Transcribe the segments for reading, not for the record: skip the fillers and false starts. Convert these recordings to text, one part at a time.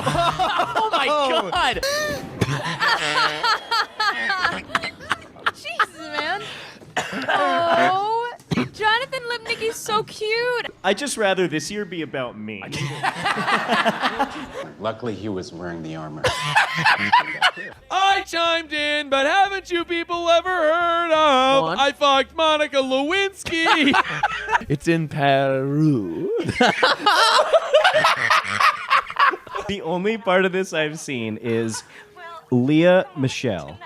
Oh my God! Jesus, man. Oh, Jonathan Lipnicki's so cute. I'd just rather this year be about me. Luckily, he was wearing the armor. I chimed in, but haven't you people ever heard of I fucked Monica Lewinsky? It's in Peru. The only part of this I've seen is Leah Michelle.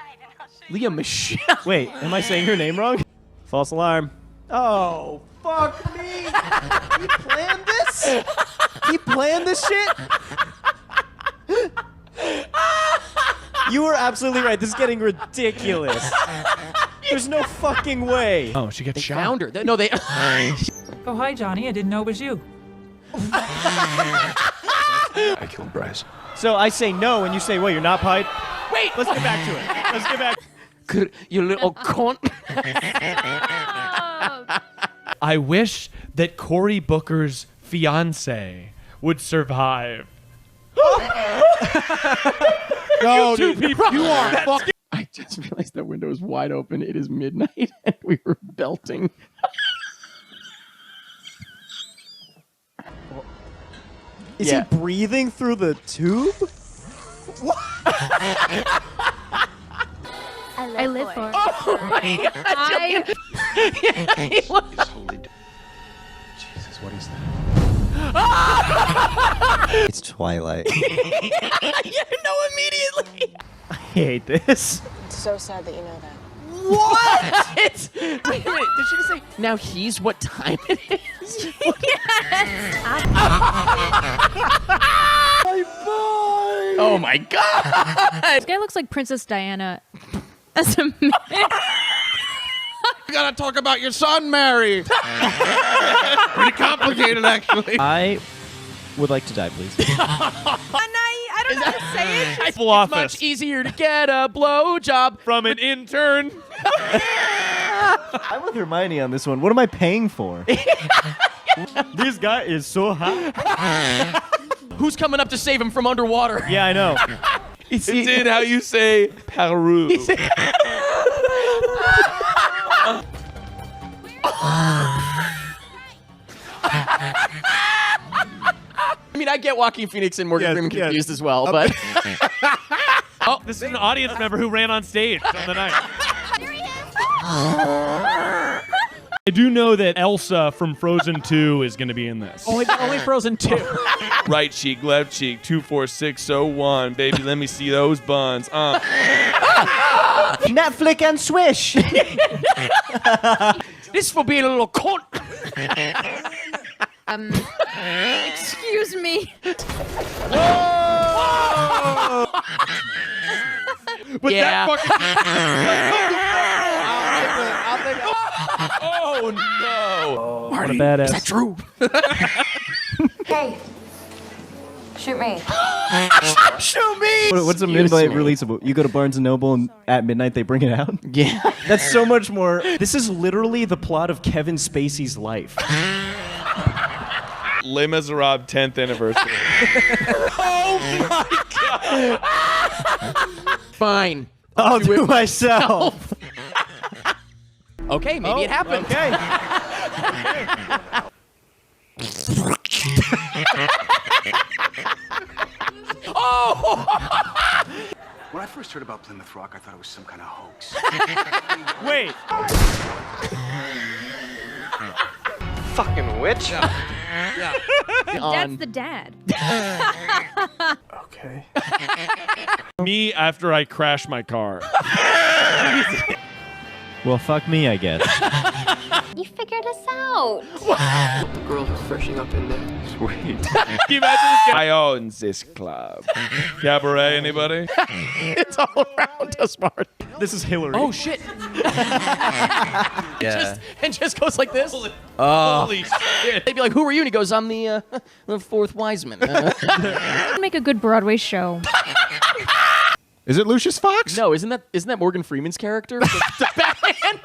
Leah Michelle. Wait, am I saying her name wrong? False alarm. Oh, fuck me. He planned this? He planned this shit? You were absolutely right. This is getting ridiculous. There's no fucking way. Oh, she gets shot. Found her. No, they. Oh, hi, Johnny. I didn't know it was you. I killed Bryce. So I say no, and you say, well, you're not pied? Wait. Let's get back to it. Let's get back. You little cunt. I wish that Cory Booker's fiance would survive. No, two people. You are fucking. I just realized that window is wide open. It is midnight, and we were belting. Is he breathing through the tube? I live for it. Oh my God! Jesus, what is that? It's Twilight. You know immediately. I hate this. It's so sad that you know that. What? Wait a minute. Did she just say, now he's what time it is? Oh my God! This guy looks like Princess Diana as a man. You gotta talk about your son, Mary. Pretty complicated, actually. I would like to die, please. I don't know how to say it. It's much easier to get a blowjob From an intern. I'm with Hermione on this one. What am I paying for? This guy is so hot. Who's coming up to save him from underwater? Yeah, I know. It's in how you say Peru. I mean, I get Joaquin Phoenix and Morgan Freeman confused as well, but... Oh, this is an audience member who ran on stage on the night. I do know that Elsa from Frozen 2 is going to be in this. Only Frozen 2. Right cheek, left cheek, 24601. Baby, let me see those buns. Netflix and swish. This for being a little cunt. Excuse me. But Yeah. that fucking... Oh, no. What a badass. Is that true? Hey, shoot me. Shoot me! What's a midnight releasable? You go to Barnes & Noble and at midnight they bring it out? Yeah. That's so much more. This is literally the plot of Kevin Spacey's life. Les Miserables 10th anniversary. Oh my God! Fine. I'll do it myself. Okay, maybe it happened. Okay. Oh! When I first heard about Plymouth Rock, I thought it was some kind of hoax. Wait. Fucking witch. That's the dad. Okay. Me after I crash my car. Well, fuck me, I guess. You figured us out. The girls were freshing up in there. Sweet. Can you imagine this guy? I own this club. Cabaret, anybody? It's all around us, Martin. This is Hillary. Oh, shit. Yeah. Just goes like this. Holy shit. They'd be like, who are you? And he goes, I'm the fourth wise man. Make a good Broadway show. Is it Lucius Fox? No, isn't that Morgan Freeman's character? The Batman?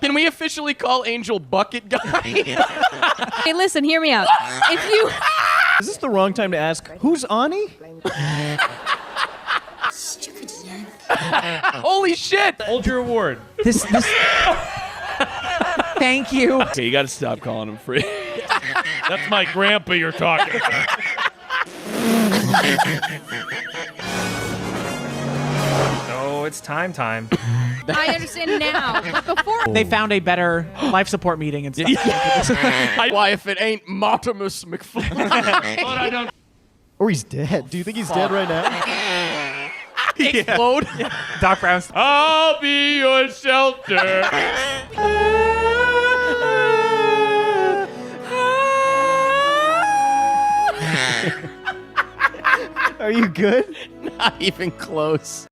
Can we officially call Angel Bucket Guy? Hey, listen, hear me out. If you Is this the wrong time to ask, who's Ani? Holy shit! Hold your award. This. Thank you. Okay, you gotta stop calling him free. That's my grandpa you're talking about. Oh, it's time. I understand now, but before They found a better life support meeting and stuff. Why, if it ain't Martimus McFly, Or he's dead. Do you think he's dead right now? explode. Doc Brown's. I'll be your shelter. Are you good? Not even close.